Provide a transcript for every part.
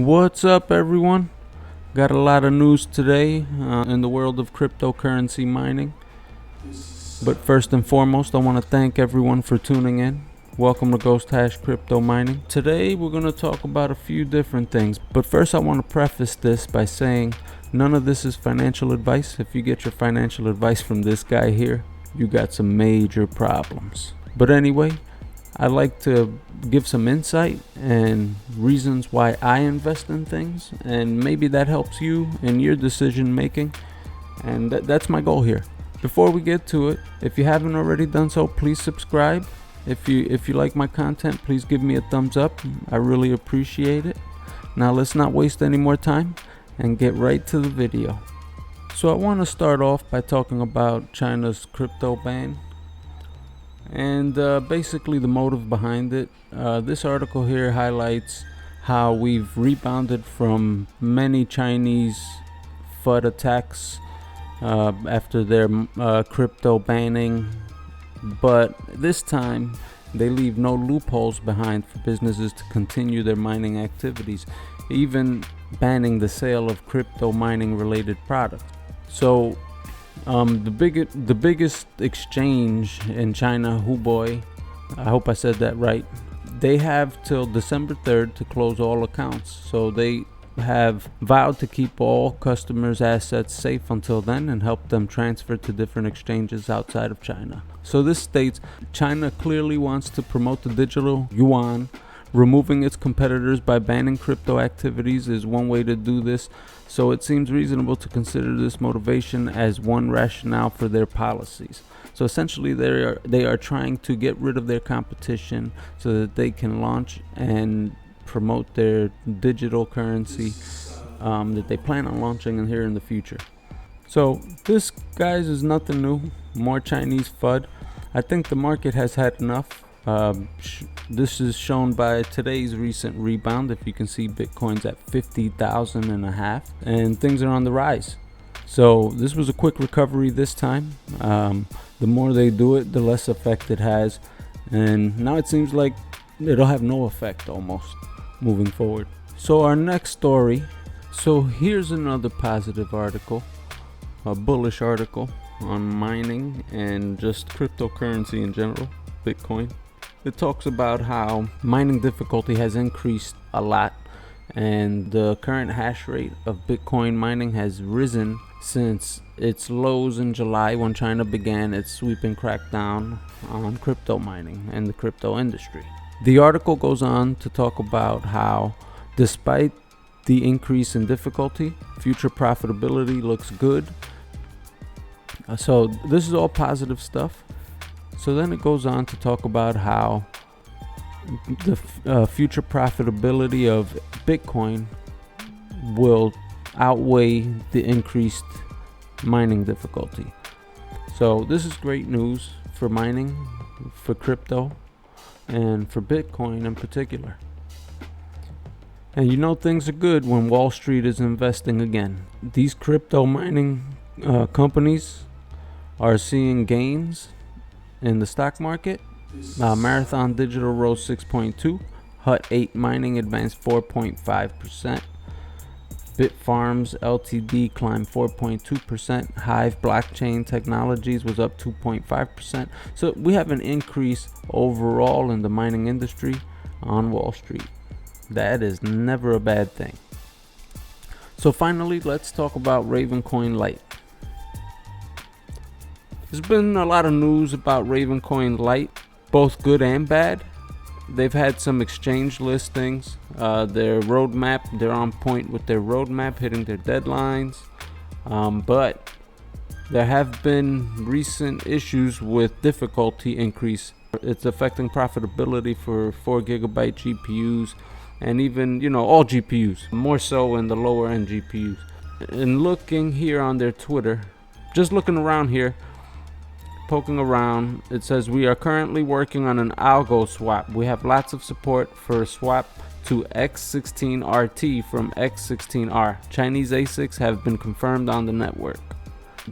What's up, everyone? Got a lot of news today in the world of cryptocurrency mining. But first and foremost, I want to thank everyone for tuning in. Welcome to Ghost Hash Crypto Mining. Today we're going to talk about a few different things. But first I want to preface this by saying none of this is financial advice. If you get your financial advice from this guy here, you got some major problems. But anyway, I'd like to give some insight and reasons why I invest in things, and maybe that helps you in your decision making, and that's my goal here. Before we get to it, if you haven't already done so, please subscribe. If you like my content, please give me a thumbs up. I really appreciate it. Now let's not waste any more time and get right to the video. So I want to start off by talking about China's crypto ban and basically the motive behind it. This article here highlights how we've rebounded from many Chinese FUD attacks after their crypto banning, but this time they leave no loopholes behind for businesses to continue their mining activities, even banning the sale of crypto mining related products. So the biggest exchange in China, Huobi, I hope I said that right, they have till December 3rd to close all accounts. So they have vowed to keep all customers' assets safe until then and help them transfer to different exchanges outside of China. So this states China clearly wants to promote the digital yuan. Removing its competitors by banning crypto activities is one way to do this, so it seems reasonable to consider this motivation as one rationale for their policies. So essentially they are trying to get rid of their competition so that they can launch and promote their digital currency that they plan on launching in here in the future. So this, guys, is nothing new. More Chinese FUD. I think the market has had enough. This is shown by today's recent rebound. If you can see, Bitcoin's at 50,500 and things are on the rise. So this was a quick recovery this time. The more they do it, the less effect it has, and now it seems like it'll have no effect almost moving forward. So our next story, so here's another positive article, a bullish article on mining and just cryptocurrency in general, Bitcoin. It talks about how mining difficulty has increased a lot, and the current hash rate of Bitcoin mining has risen since its lows in July, when China began its sweeping crackdown on crypto mining and the crypto industry. The article goes on to talk about how, despite the increase in difficulty, future profitability looks good. So this is all positive stuff. So then it goes on to talk about how the future profitability of Bitcoin will outweigh the increased mining difficulty. So this is great news for mining, for crypto, and for Bitcoin in particular. And you know things are good when Wall Street is investing again. These crypto mining companies are seeing gains in the stock market. Marathon Digital rose 6.2%, Hut 8 Mining advanced 4.5%, Bitfarms Ltd climbed 4.2%, Hive Blockchain Technologies was up 2.5%. So we have an increase overall in the mining industry on Wall Street. That is never a bad thing. So finally, let's talk about Ravencoin Lite. There's been a lot of news about Ravencoin Lite, both good and bad. They've had some exchange listings. Their roadmap, they're on point with their roadmap, hitting their deadlines. But there have been recent issues with difficulty increase. It's affecting profitability for 4GB GPUs and even, all GPUs, more so in the lower end GPUs. And looking here on their Twitter, just looking around here, poking around, it says we are currently working on an algo swap. We have lots of support for a swap to X16RT from X16R. Chinese ASICs have been confirmed on the network.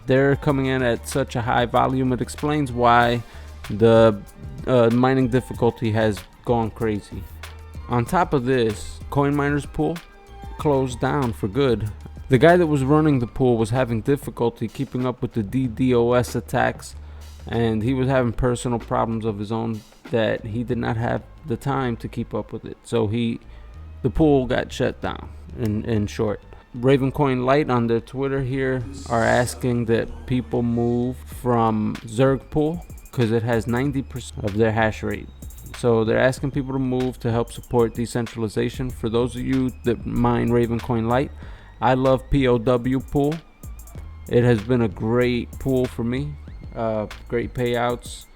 They're coming in at such a high volume. It explains why the mining difficulty has gone crazy. On top of this, CoinMinerz pool closed down for good. The guy that was running the pool was having difficulty keeping up with the DDoS attacks, and he was having personal problems of his own that he did not have the time to keep up with it. So the pool got shut down. In short, Ravencoin Lite on their Twitter here are asking that people move from Zerg pool because it has 90% of their hash rate. So they're asking people to move to help support decentralization. For those of you that mine Ravencoin Lite, I love POW pool. It has been a great pool for me. Great payouts.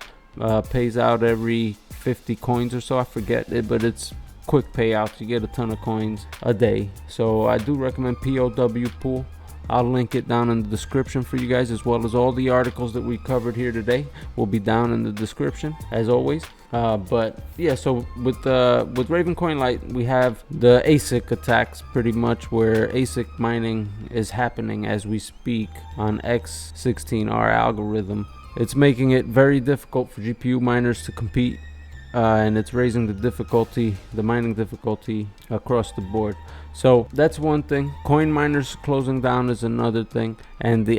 Pays out every 50 coins or so. I forget it, but it's quick payouts. You get a ton of coins a day. So I do recommend POW pool. I'll link it down in the description for you guys, as well as all the articles that we covered here today will be down in the description as always. But yeah, so with Ravencoin Lite, we have the ASIC attacks pretty much, where ASIC mining is happening as we speak on X16r algorithm. It's making it very difficult for GPU miners to compete, and it's raising the mining difficulty across the board. So that's one thing. CoinMinerz closing down is another thing, and the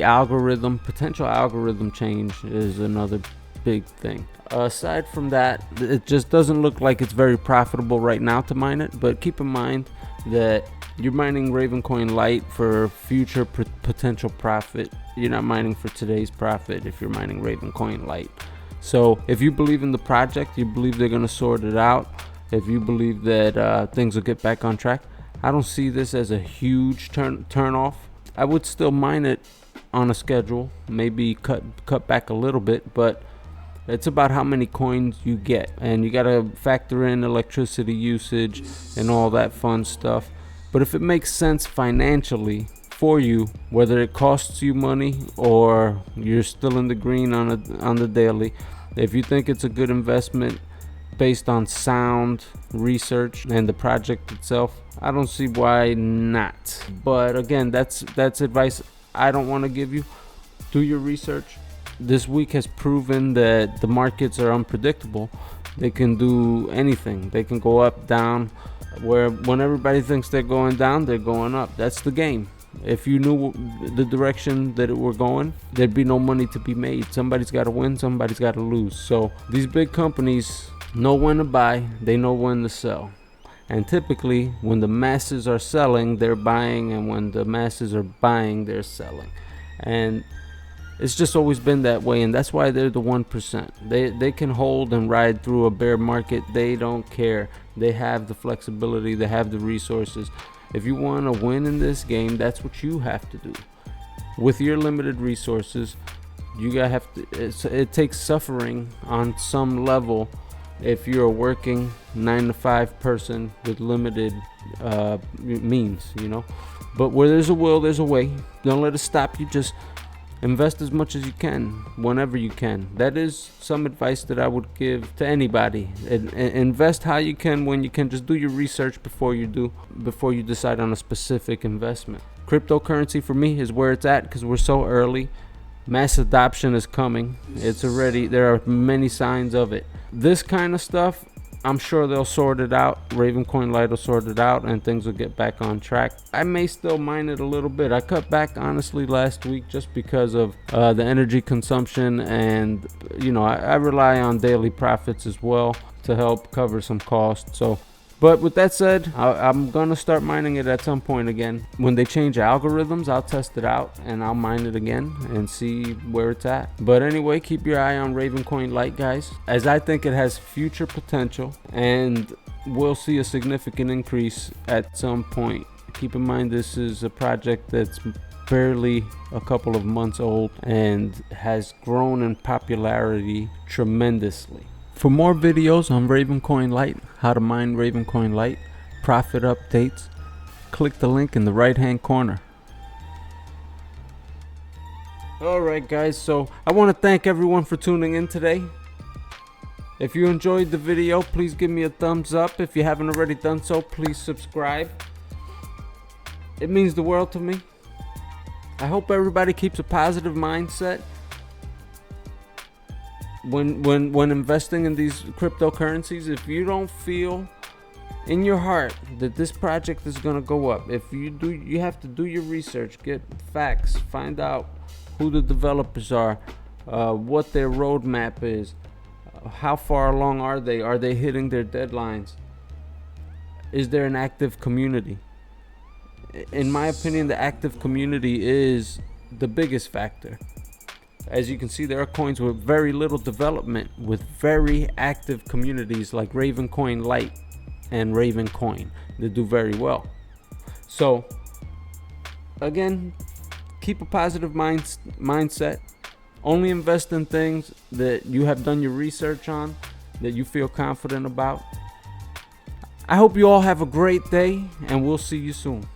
potential algorithm change is another big thing. Aside from that, it just doesn't look like it's very profitable right now to mine it, but keep in mind that you're mining Ravencoin Lite for future potential profit. You're not mining for today's profit if you're mining Ravencoin Lite. So if you believe in the project, you believe they're going to sort it out, if you believe that things will get back on track, I don't see this as a huge turn off. I would still mine it on a schedule, maybe cut back a little bit, but it's about how many coins you get, and you got to factor in electricity usage and all that fun stuff. But if it makes sense financially for you, whether it costs you money or you're still in the green on the daily, if you think it's a good investment based on sound research and the project itself, I don't see why not. But again, that's advice I don't want to give you. Do your research. This week has proven that the markets are unpredictable. They can do anything. They can go up, down. When everybody thinks they're going down, they're going up. That's the game. If you knew the direction that we're going, there'd be no money to be made. Somebody's got to win, somebody's got to lose. So these big companies know when to buy, they know when to sell. And typically, when the masses are selling, they're buying, and when the masses are buying, they're selling. And it's just always been that way, and that's why they're the 1%. They can hold and ride through a bear market. They don't care. They have the flexibility. They have the resources. If you want to win in this game, that's what you have to do. With your limited resources, it takes suffering on some level if you're a working 9-to-5 person with limited means, But where there's a will, there's a way. Don't let it stop you. Just invest as much as you can, whenever you can. That is some advice that I would give to anybody. Invest how you can, when you can. Just do your research before you decide on a specific investment. Cryptocurrency for me is where it's at because we're so early. Mass adoption is coming. There are many signs of it. This kind of stuff, I'm sure they'll sort it out. Ravencoin Lite will sort it out and things will get back on track. I may still mine it a little bit. I cut back honestly last week just because of the energy consumption, and I rely on daily profits as well to help cover some costs. But with that said, I'm gonna start mining it at some point again. When they change algorithms, I'll test it out and I'll mine it again and see where it's at. But anyway, keep your eye on Ravencoin Lite, guys, as I think it has future potential and we'll see a significant increase at some point. Keep in mind, this is a project that's barely a couple of months old and has grown in popularity tremendously. For more videos on Ravencoin Lite, how to mine Ravencoin Lite, profit updates, click the link in the right hand corner. Alright guys, so I want to thank everyone for tuning in today. If you enjoyed the video, please give me a thumbs up. If you haven't already done so, please subscribe. It means the world to me. I hope everybody keeps a positive mindset when investing in these cryptocurrencies. If you don't feel in your heart that this project is going to go up, if you do, you have to do your research, get facts, find out who the developers are, what their roadmap is, how far along are they hitting their deadlines, is there an active community. In my opinion, the active community is the biggest factor. As you can see, there are coins with very little development with very active communities like Ravencoin Lite and Ravencoin that do very well. So again, keep a positive mindset. Only invest in things that you have done your research on, that you feel confident about. I hope you all have a great day, and we'll see you soon.